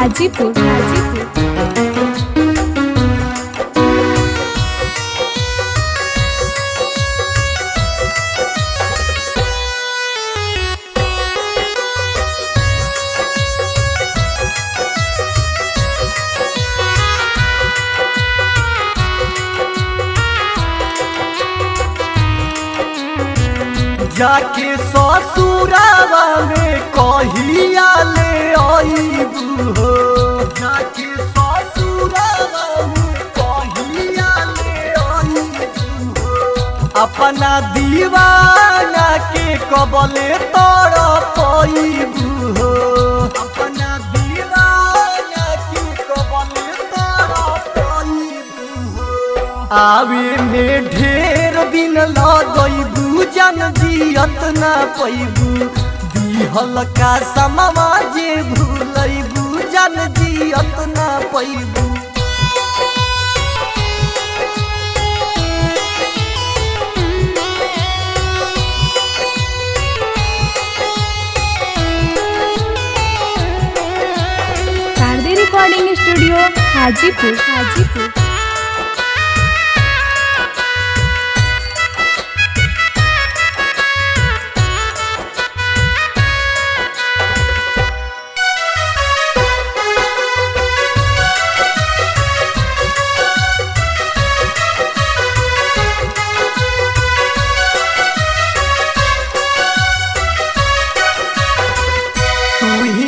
हाजीपुर हाजीपुर। जाके ससुरावा में कहिया ले आईबू हो, जाके ससुरावा में कहिया ले आईबू हो, अपना दीवाना के कबले तड़पईबू हो, अपना दीवाना के कबले तड़पईबू हो। आवे में ढेर दिन लगईबू जन जियत ना पैबू, दिहल का समवा जे भूलैबू जन जियत ना पैबू। Sharde recording studio Hajipur Hajipur.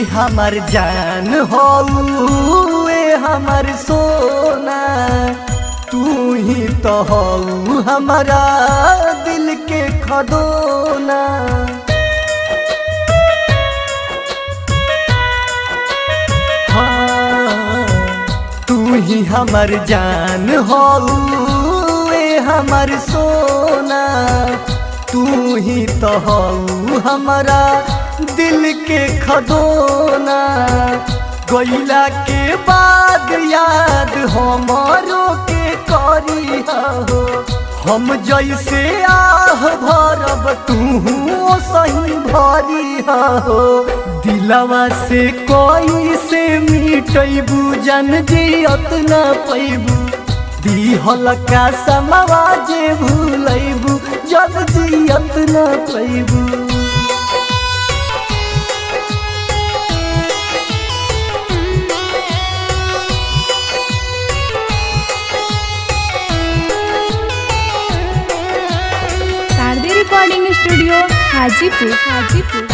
हमर जान हो हमर सोना, तू ही तो हो हमारा दिल के खदोना। हाँ, तू ही हमर जान हो हमर सोना, तू ही तो हो हमारा दिल के खदोना। गईला के बाद याद हमारो के करी हो, हम जैसे आह भरब तू सही भरी हो। दिलवा से कोई से मिटैबू जन जियत न पैबू, दिहल का समवा जे भूलैबू जन जियत न पैबू। Sharde recording studio Hajipur Hajipur.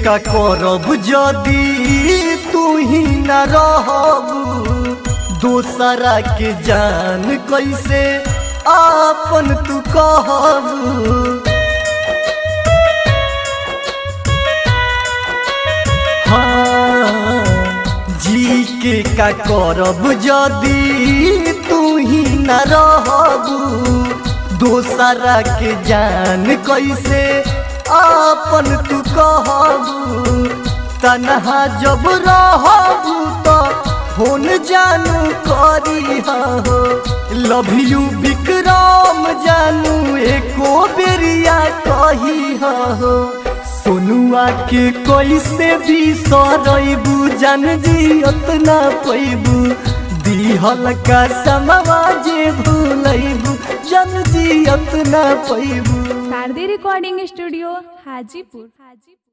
का करब जदी तू ही न रहबू, दोसरा के जान कैसे आपन तू कहबू। हाँ, जी के का करब जदी तू ही न रहबू, दोसरा के जान कैसे आपन तू कहबू। तनहा जब रहबू तो फोन जानू करी हो, लव यू विक्रम जानू एको बेरिया कही हो। सोनुआ के कैसे भी सरैबू जन जियत ना पैबू, दिहल का समवा जे भूलैबू जन जियत ना पैबू। Sharde recording studio Hajipur Hajipur.